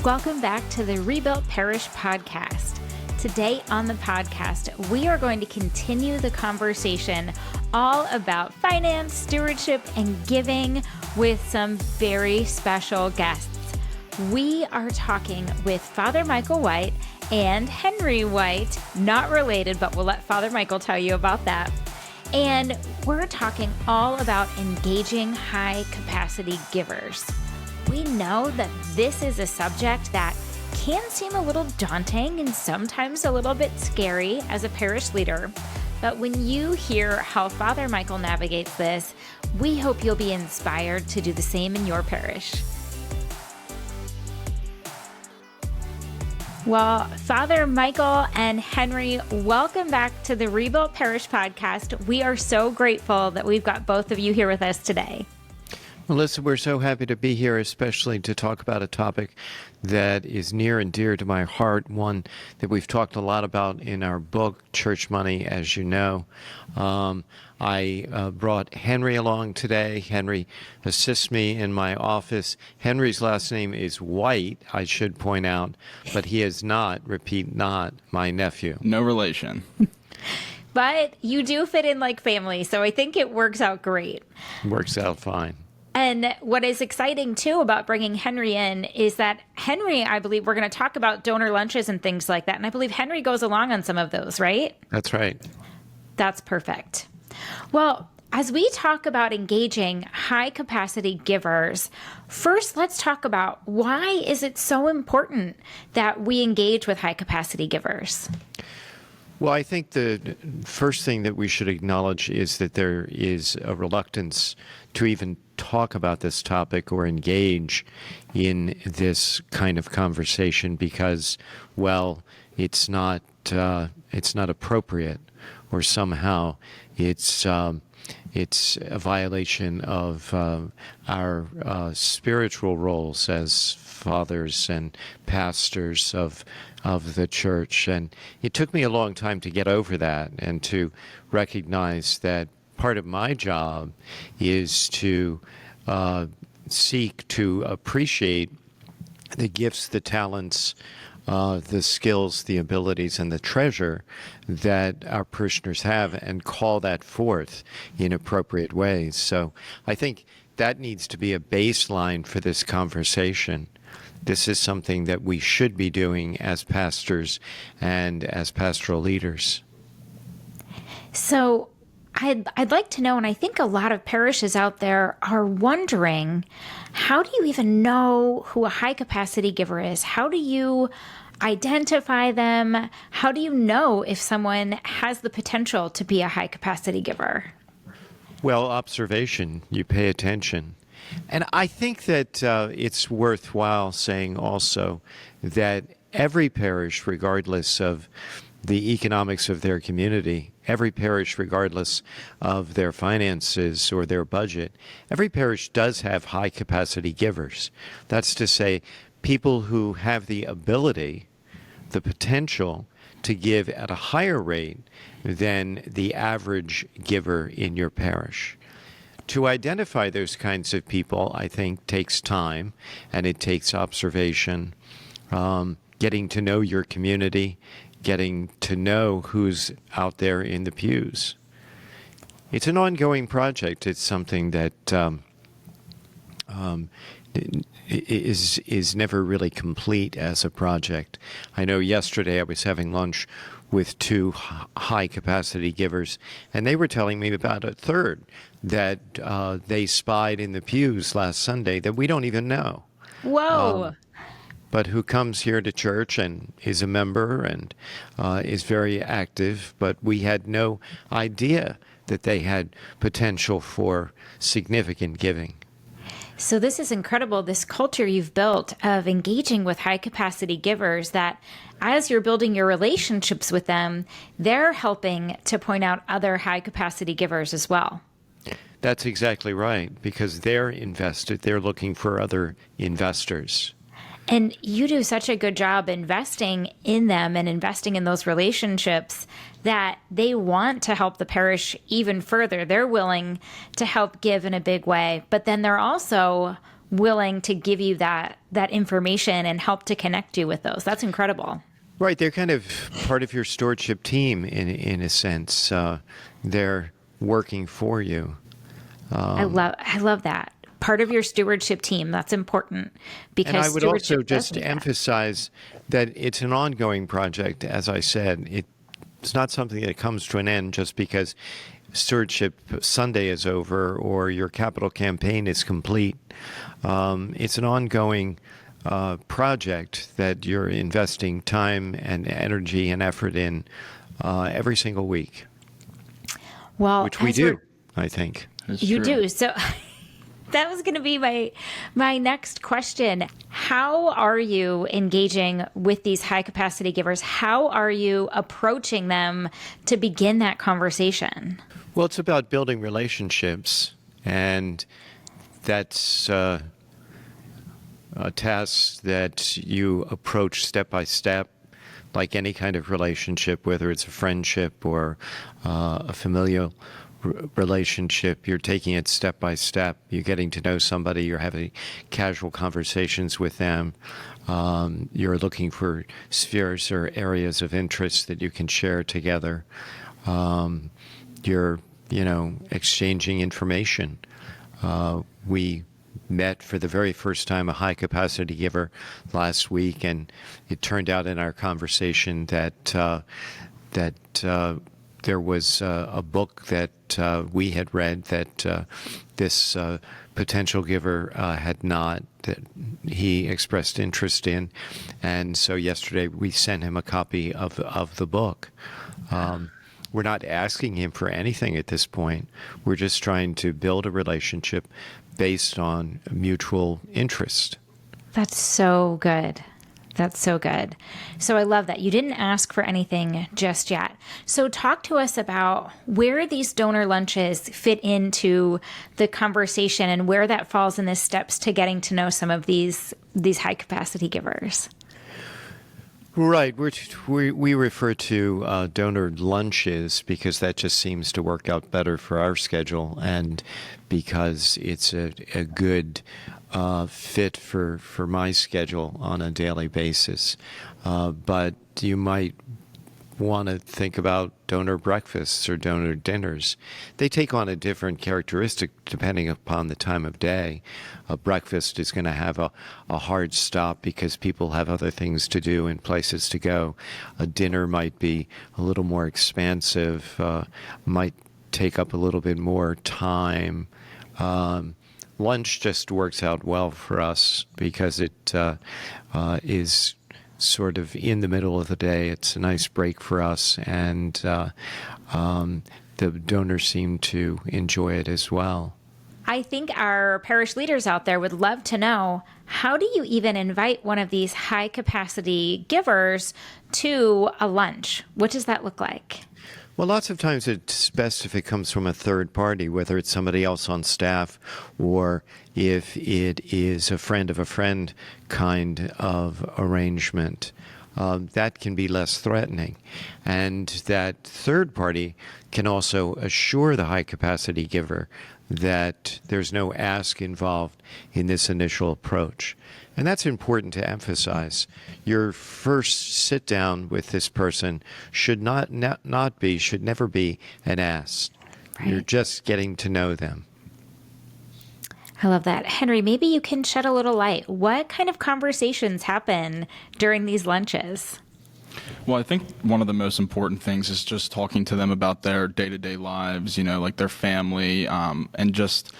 Welcome back to the Rebuilt Parish podcast. Today on the podcast, we are going to continue the conversation all about finance, stewardship, and giving with some very special guests. We are talking with Father Michael White and Henry White, not related, but we'll let Father Michael tell you about that. And we're talking all about engaging high-capacity givers. We know that this is a subject that can seem a little daunting and sometimes a little bit scary as a parish leader. But when you hear how Father Michael navigates this, we hope you'll be inspired to do the same in your parish. Well, Father Michael and Henry, welcome back to the Rebuilt Parish podcast. We are so grateful that we've got both of you here with us today. Melissa, we're so happy to be here, especially to talk about a topic that is near and dear to my heart, one that we've talked a lot about in our book, Church Money, as you know. I brought Henry along today. Henry assists me in my office. Henry's last name is White, I should point out, but he is not, repeat, not my nephew. No relation. But you do fit in like family, so I think it works out great. Works out fine. And what is exciting, too, about bringing Henry in is that Henry, I believe, we're going to talk about donor lunches and things like that. And I believe Henry goes along on some of those, right? That's right. That's perfect. Well, as we talk about engaging high-capacity givers, first let's talk about why is it so important that we engage with high-capacity givers? Well, I think the first thing that we should acknowledge is that there is a reluctance to even talk about this topic or engage in this kind of conversation because, well, it's not appropriate, or somehow it's a violation of our spiritual roles as fathers and pastors of the church. And it took me a long time to get over that and to recognize that part of my job is to seek to appreciate the gifts, the talents, the skills, the abilities, and the treasure that our parishioners have and call that forth in appropriate ways. So I think that needs to be a baseline for this conversation. This is something that we should be doing as pastors and as pastoral leaders. So I'd like to know, and I think a lot of parishes out there are wondering, how do you even know who a high-capacity giver is? How do you identify them? How do you know if someone has the potential to be a high-capacity giver? Well, observation. You pay attention. And I think that it's worthwhile saying also that every parish, regardless of the economics of their community, every parish, regardless of their finances or their budget, every parish does have high-capacity givers. That's to say, people who have the ability, the potential to give at a higher rate than the average giver in your parish. To identify those kinds of people, I think, takes time, and it takes observation, getting to know your community, getting to know who's out there in the pews. It's an ongoing project. It's something that is never really complete as a project. I know yesterday I was having lunch with two high-capacity givers, and they were telling me about a third that they spied in the pews last Sunday that we don't even know. Whoa! But who comes here to church and is a member and is very active, but we had no idea that they had potential for significant giving. So this is incredible, this culture you've built of engaging with high-capacity givers, that as you're building your relationships with them, they're helping to point out other high-capacity givers as well. That's exactly right, because they're invested. They're looking for other investors. And you do such a good job investing in them and investing in those relationships that they want to help the parish even further. They're willing to help give in a big way, but then they're also willing to give you that information and help to connect you with those. That's incredible. Right. They're kind of part of your stewardship team in a sense. They're working for you. I love that. Part of your stewardship team. That's important because and I would also stewardship does just need that. emphasize that it's an ongoing project. As I said, it's not something that comes to an end just because Stewardship Sunday is over or your capital campaign is complete. It's an ongoing project that you're investing time and energy and effort in every single week, Well, which we as do, I think. you do. So that was going to be my next question. How are you engaging with these high capacity givers? How are you approaching them to begin that conversation? Well, it's about building relationships, and that's a task that you approach step by step, like any kind of relationship, whether it's a friendship or a familial relationship. You're taking it step by step. You're getting to know somebody. You're having casual conversations with them. You're looking for spheres or areas of interest that you can share together. You're, exchanging information. We met for the very first time a high capacity giver last week, and it turned out in our conversation that there was a book that we had read that this potential giver had not, that he expressed interest in. And so yesterday we sent him a copy of the book. We're not asking him for anything at this point. We're just trying to build a relationship based on mutual interest. That's so good. That's so good. So I love that. You didn't ask for anything just yet. So talk to us about where these donor lunches fit into the conversation and where that falls in the steps to getting to know some of these high capacity givers. Right. We refer to donor lunches because that just seems to work out better for our schedule and because it's a good fit for my schedule on a daily basis. But you might want to think about donor breakfasts or donor dinners. They take on a different characteristic depending upon the time of day. A breakfast is going to have a hard stop because people have other things to do and places to go. A dinner might be a little more expansive, might take up a little bit more time. Lunch just works out well for us because it is sort of in the middle of the day. It's a nice break for us, and the donors seem to enjoy it as well. I think our parish leaders out there would love to know, how do you even invite one of these high capacity givers to a lunch? What does that look like? Well, lots of times it's best if it comes from a third party, whether it's somebody else on staff or if it is a friend of a friend kind of arrangement. That can be less threatening. And that third party can also assure the high capacity giver that there's no ask involved in this initial approach. And that's important to emphasize. Your first sit down with this person should should never be an ask. Right. You're just getting to know them. I love that. Henry, maybe you can shed a little light. What kind of conversations happen during these lunches? Well, I think one of the most important things is just talking to them about their day-to-day lives, like their family, and just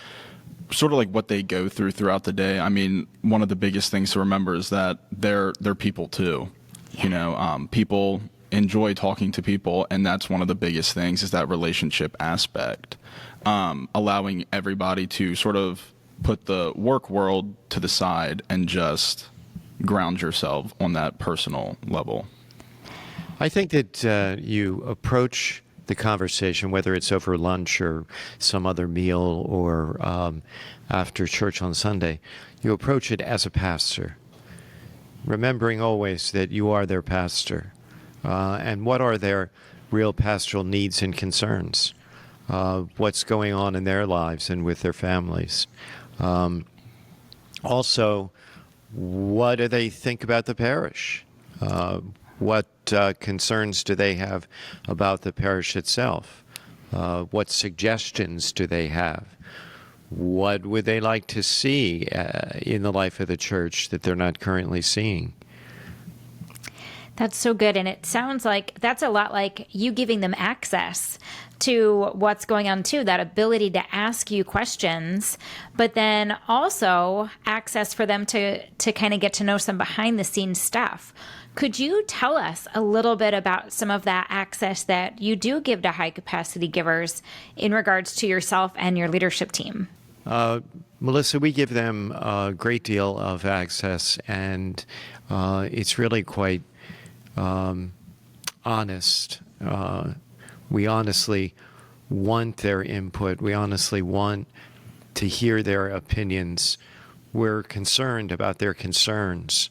sort of like what they go through throughout the day. I mean, one of the biggest things to remember is that they're people too. Yeah. People enjoy talking to people, and that's one of the biggest things is that relationship aspect. Allowing everybody to sort of put the work world to the side and just ground yourself on that personal level. I think that you approach the conversation, whether it's over lunch or some other meal or after church on Sunday, you approach it as a pastor, remembering always that you are their pastor. And what are their real pastoral needs and concerns? What's going on in their lives and with their families? Also, what do they think about the parish? What concerns do they have about the parish itself? What suggestions do they have? What would they like to see in the life of the church that they're not currently seeing? That's so good. And it sounds like that's a lot like you giving them access to what's going on too, that ability to ask you questions, but then also access for them to kind of get to know some behind the scenes stuff. Could you tell us a little bit about some of that access that you do give to high capacity givers in regards to yourself and your leadership team? Melissa, we give them a great deal of access, and it's really quite honest. We honestly want their input. We honestly want to hear their opinions. We're concerned about their concerns.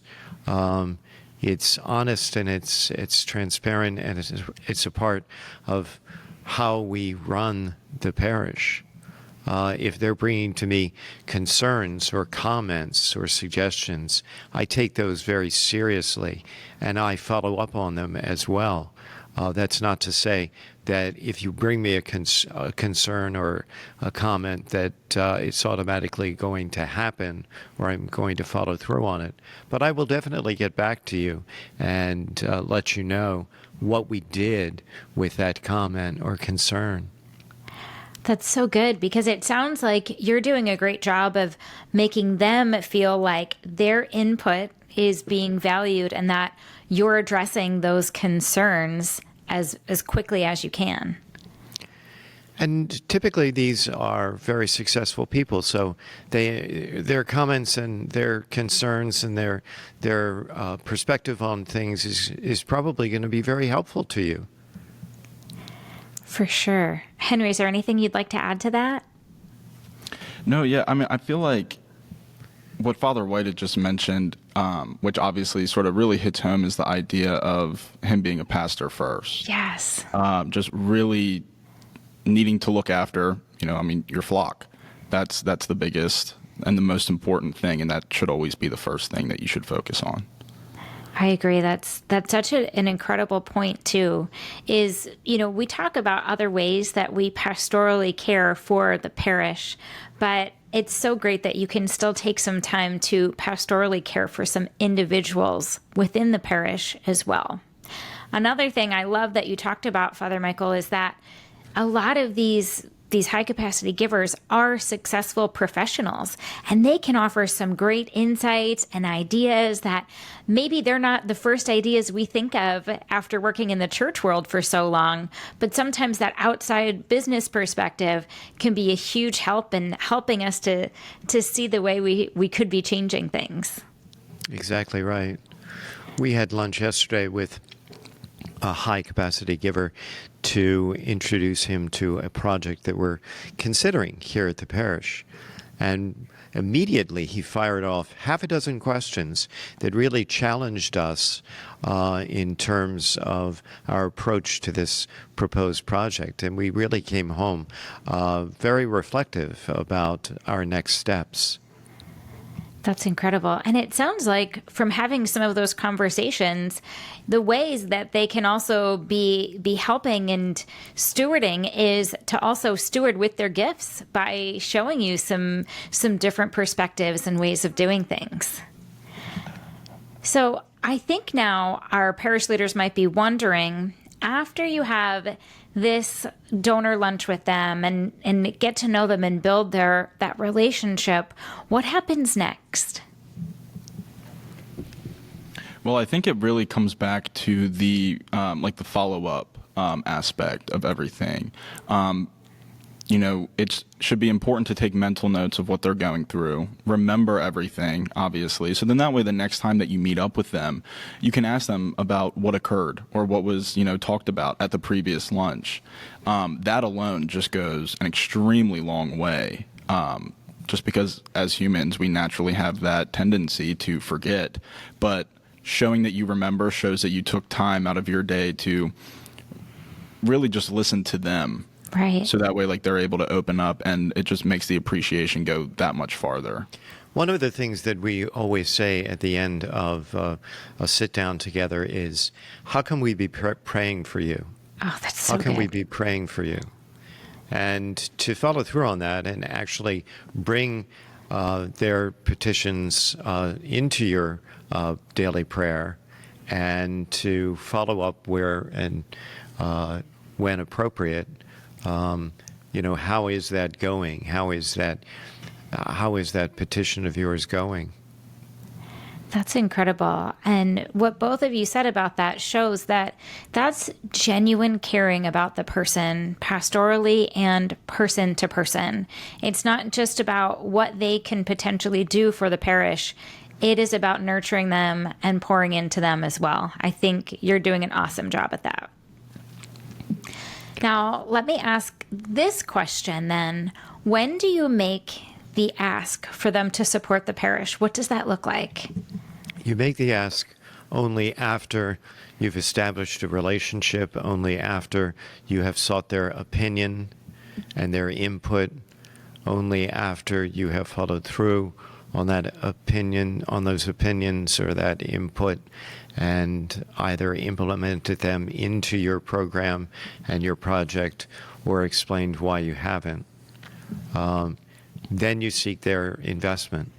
It's honest and it's transparent, and it's a part of how we run the parish. If they're bringing to me concerns or comments or suggestions, I take those very seriously, and I follow up on them as well. That's not to say that if you bring me a concern or a comment that it's automatically going to happen or I'm going to follow through on it. But I will definitely get back to you and let you know what we did with that comment or concern. That's so good, because it sounds like you're doing a great job of making them feel like their input is being valued and that you're addressing those concerns as quickly as you can. And typically these are very successful people, so their comments and their concerns and their perspective on things is probably going to be very helpful to you. For sure. Henry, is there anything you'd like to add to that? No, yeah. I mean, I feel like what Father White had just mentioned, which obviously sort of really hits home, is the idea of him being a pastor first. Yes. Just really needing to look after, your flock. That's the biggest and the most important thing, and that should always be the first thing that you should focus on. I agree. That's such an incredible point too, is, we talk about other ways that we pastorally care for the parish, but it's so great that you can still take some time to pastorally care for some individuals within the parish as well. Another thing I love that you talked about, Father Michael, is that a lot of these high capacity givers are successful professionals, and they can offer some great insights and ideas that maybe they're not the first ideas we think of after working in the church world for so long, but sometimes that outside business perspective can be a huge help in helping us to see the way we could be changing things. Exactly right. We had lunch yesterday with a high capacity giver to introduce him to a project that we're considering here at the parish. And immediately he fired off half a dozen questions that really challenged us in terms of our approach to this proposed project. And we really came home very reflective about our next steps. That's incredible. And it sounds like from having some of those conversations, the ways that they can also be helping and stewarding is to also steward with their gifts by showing you some different perspectives and ways of doing things. So I think now our parish leaders might be wondering, after you have this donor lunch with them and get to know them and build that relationship, what happens next? Well, I think it really comes back to the the follow-up aspect of everything. It should be important to take mental notes of what they're going through, remember everything, obviously. So then that way, the next time that you meet up with them, you can ask them about what occurred or what was, talked about at the previous lunch. That alone just goes an extremely long way. Just because as humans, we naturally have that tendency to forget. But showing that you remember shows that you took time out of your day to really just listen to them. Right. So that way, they're able to open up, and it just makes the appreciation go that much farther. One of the things that we always say at the end of a sit down together is, how can we be praying for you? Oh, that's so How can we good. be praying for you? And to follow through on that and actually bring their petitions into your daily prayer, and to follow up where and when appropriate. How is that going? How is that petition of yours going? That's incredible. And what both of you said about that shows that that's genuine caring about the person, pastorally and person to person. It's not just about what they can potentially do for the parish. It is about nurturing them and pouring into them as well. I think you're doing an awesome job at that. Now, let me ask this question then. When do you make the ask for them to support the parish? What does that look like? You make the ask only after you've established a relationship, only after you have sought their opinion and their input, only after you have followed through on that opinion, on those opinions or that input, and either implemented them into your program and your project or explained why you haven't. Then you seek their investment.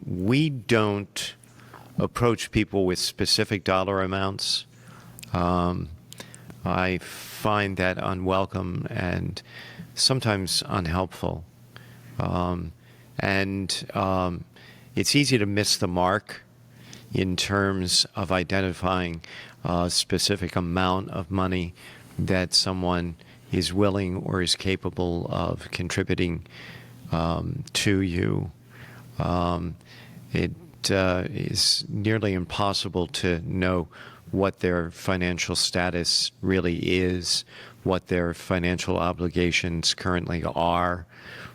We don't approach people with specific dollar amounts. I find that unwelcome and sometimes unhelpful. It's easy to miss the mark in terms of identifying a specific amount of money that someone is willing or is capable of contributing to you. It is nearly impossible to know what their financial status really is, what their financial obligations currently are,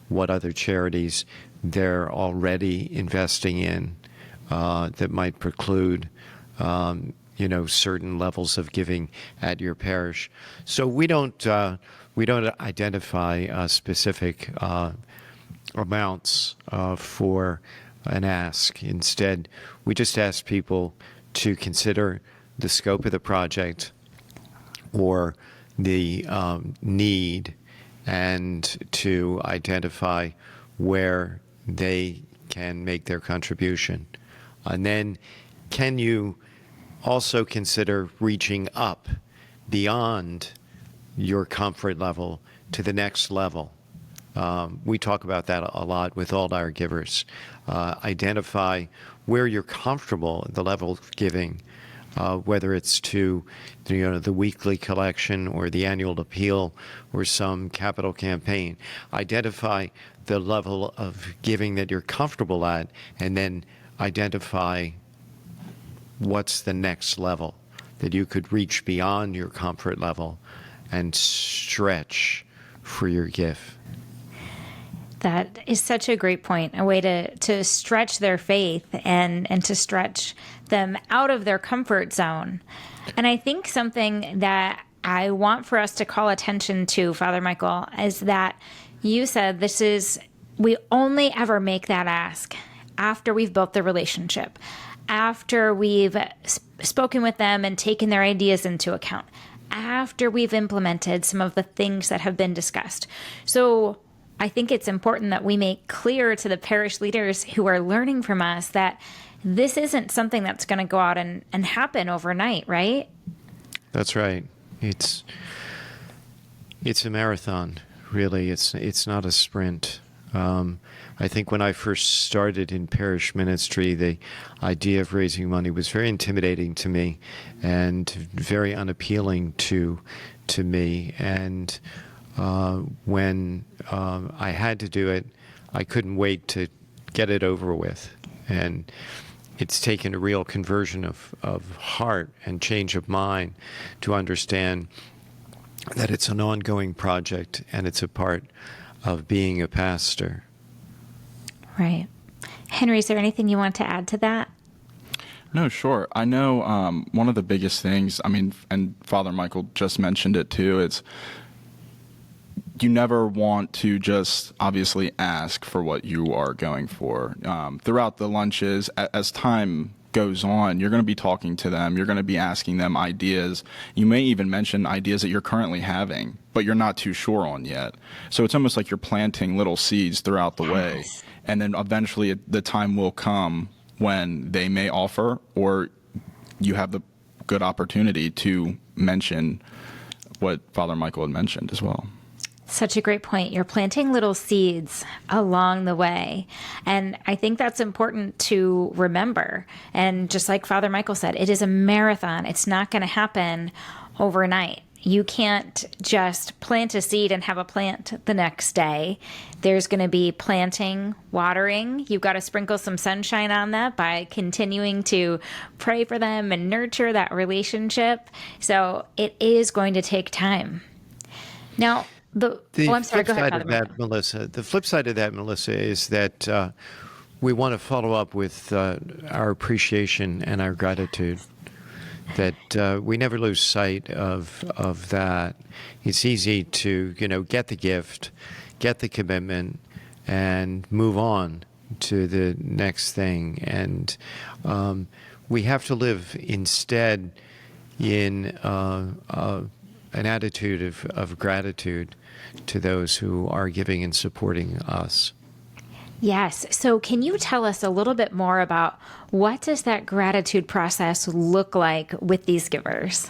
what other charities they're already investing in that might preclude certain levels of giving at your parish. So we don't identify specific amounts for an ask. Instead, we just ask people to consider the scope of the project or the need, and to identify where they can make their contribution. And then, can you also consider reaching up beyond your comfort level to the next level? We talk about that a lot with all our givers. Identify where you're comfortable at the level of giving, whether it's to the weekly collection or the annual appeal or some capital campaign. Identify the level of giving that you're comfortable at, and then identify what's the next level that you could reach beyond your comfort level and stretch for your gift. That is such a great point, a way to stretch their faith and to stretch them out of their comfort zone. And I think something that I want for us to call attention to, Father Michael, is that you said we only ever make that ask after we've built the relationship, after we've spoken with them and taken their ideas into account, after we've implemented some of the things that have been discussed. So I think it's important that we make clear to the parish leaders who are learning from us that this isn't something that's going to go out and happen overnight, right? That's right. It's a marathon, really. It's not a sprint. I think when I first started in parish ministry, the idea of raising money was very intimidating to me and very unappealing to me. And when I had to do it, I couldn't wait to get it over with. And it's taken a real conversion of heart and change of mind to understand that it's an ongoing project and it's a part of being a pastor. Right. Henry, is there anything you want to add to that? No, sure. I know one of the biggest things, and Father Michael just mentioned it too, it's you never want to just obviously ask for what you are going for. Throughout the lunches, as time goes on, you're going to be talking to them. You're going to be asking them ideas. You may even mention ideas that you're currently having, but you're not too sure on yet. So it's almost like you're planting little seeds throughout the way. And then eventually the time will come when they may offer, or you have the good opportunity to mention what Father Michael had mentioned as well. Such a great point. You're planting little seeds along the way. And I think that's important to remember. And just like Father Michael said, it is a marathon. It's not going to happen overnight. You can't just plant a seed and have a plant the next day. There's going to be planting, watering. You've got to sprinkle some sunshine on that by continuing to pray for them and nurture that relationship. So it is going to take time. Now, the flip side of that, Melissa, is that we want to follow up with our appreciation and our gratitude. That we never lose sight of that. It's easy to get the gift, get the commitment, and move on to the next thing. And we have to live instead in an attitude of gratitude to those who are giving and supporting us. Yes. So can you tell us a little bit more about what does that gratitude process look like with these givers?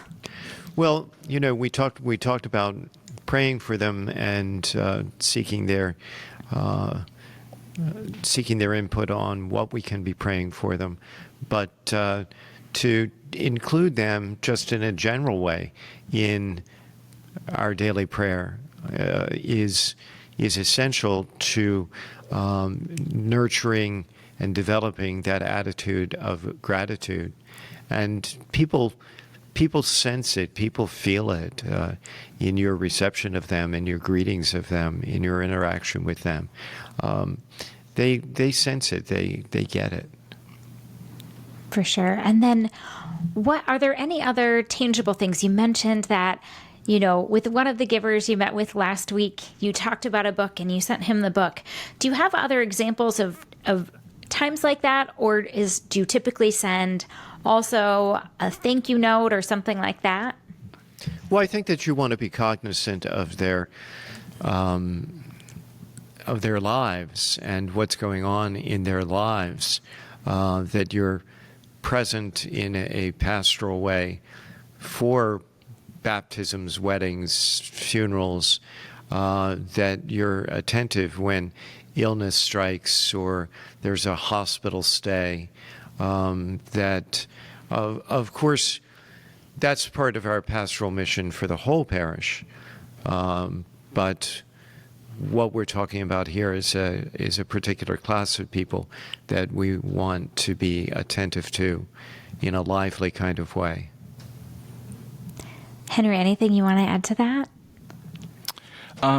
Well, we talked about praying for them and seeking their input on what we can be praying for them, but to include them just in a general way in our daily prayer is essential to nurturing and developing that attitude of gratitude. And people sense it, people feel it in your reception of them, in your greetings of them, in your interaction with them. They sense it, they get it. For sure. And then are there any other tangible things? You mentioned that with one of the givers you met with last week, you talked about a book and you sent him the book. Do you have other examples of times like that? Or do you typically send also a thank you note or something like that? Well, I think that you want to be cognizant of their lives and what's going on in their lives, that you're present in a pastoral way for baptisms, weddings, funerals, that you're attentive when illness strikes or there's a hospital stay. That, of course, that's part of our pastoral mission for the whole parish. But what we're talking about here is a particular class of people that we want to be attentive to in a lively kind of way. Henry, anything you want to add to that?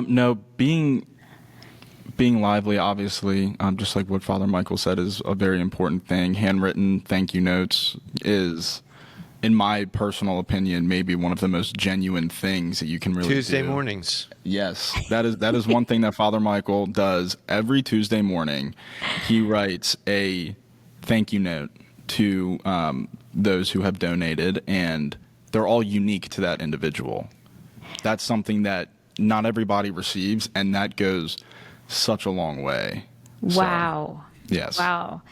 No, being lively, obviously, just like what Father Michael said, is a very important thing. Handwritten thank you notes is, in my personal opinion, maybe one of the most genuine things that you can really Tuesday do. mornings. Yes, that is one thing that Father Michael does every Tuesday morning. He writes a thank you note to those who have donated, and they're all unique to that individual. That's something that not everybody receives, and that goes such a long way. Wow. So, yes. Wow.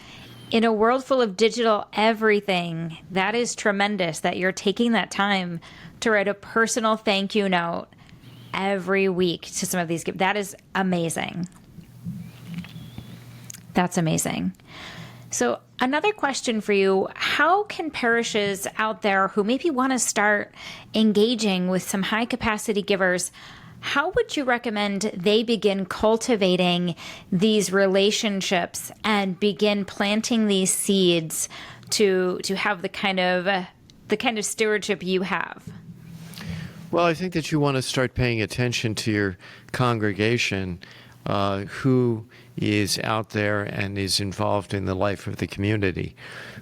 In a world full of digital everything, that is tremendous that you're taking that time to write a personal thank you note every week to some of these gifts. That is amazing. That's amazing. So another question for you, how can parishes out there who maybe want to start engaging with some high capacity givers, how would you recommend they begin cultivating these relationships and begin planting these seeds to have the kind of stewardship you have? Well, I think that you want to start paying attention to your congregation, who is out there and is involved in the life of the community,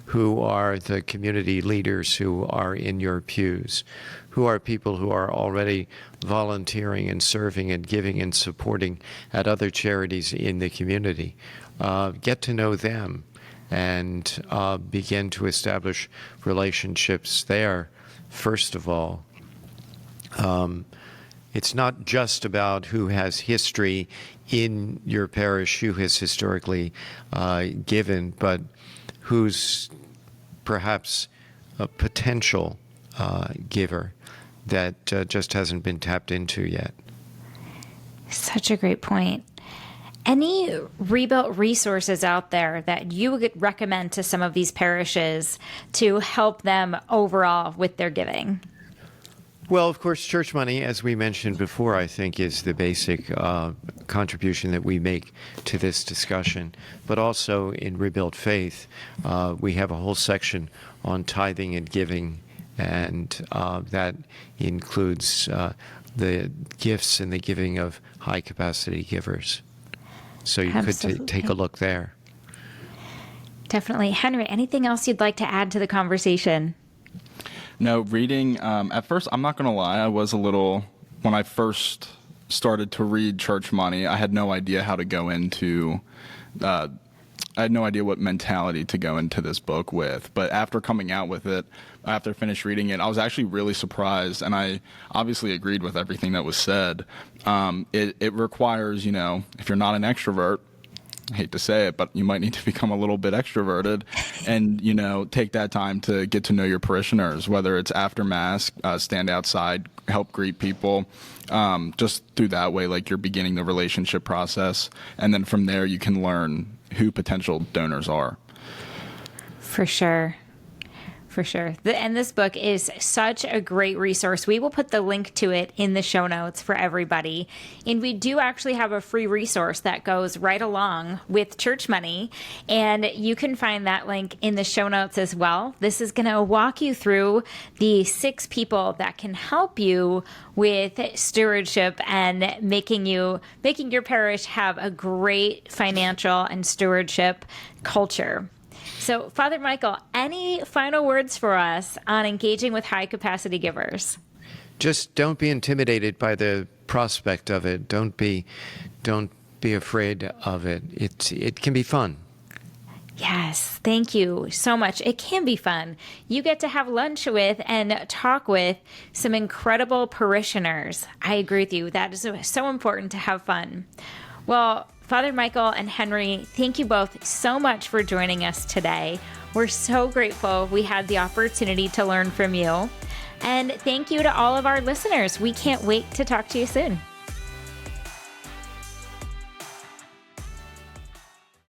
who are the community leaders who are in your pews, who are people who are already volunteering and serving and giving and supporting at other charities in the community. Get to know them and begin to establish relationships there, first of all. It's not just about who has history in your parish, who has historically given, but who's perhaps a potential giver that just hasn't been tapped into yet. Such a great point. Any rebuilt resources out there that you would recommend to some of these parishes to help them overall with their giving? Well, of course, church money, as we mentioned before, I think is the basic contribution that we make to this discussion. But also in Rebuilt Faith, we have a whole section on tithing and giving, and that includes the gifts and the giving of high-capacity givers. So you could take a look there. Definitely. Henry, anything else you'd like to add to the conversation? No, reading, at first, I'm not going to lie, I was a little, when I first started to read Church Money, I had no idea how to go into, I had no idea what mentality to go into this book with. But after coming out with it, after I finished reading it, I was actually really surprised, and I obviously agreed with everything that was said. It requires, if you're not an extrovert, I hate to say it, but you might need to become a little bit extroverted and, take that time to get to know your parishioners, whether it's after Mass, stand outside, help greet people, just through that way, like you're beginning the relationship process. And then from there, you can learn who potential donors are. For sure. For sure. And this book is such a great resource. We will put the link to it in the show notes for everybody. And we do actually have a free resource that goes right along with Church Money. And you can find that link in the show notes as well. This is going to walk you through the 6 people that can help you with stewardship and making your parish have a great financial and stewardship culture. So, Father Michael, any final words for us on engaging with high-capacity givers? Just don't be intimidated by the prospect of it. Don't be afraid of it. It can be fun. Yes, thank you so much. It can be fun. You get to have lunch with and talk with some incredible parishioners. I agree with you. That is so important to have fun. Well, Father Michael and Henry, thank you both so much for joining us today. We're so grateful we had the opportunity to learn from you. And thank you to all of our listeners. We can't wait to talk to you soon.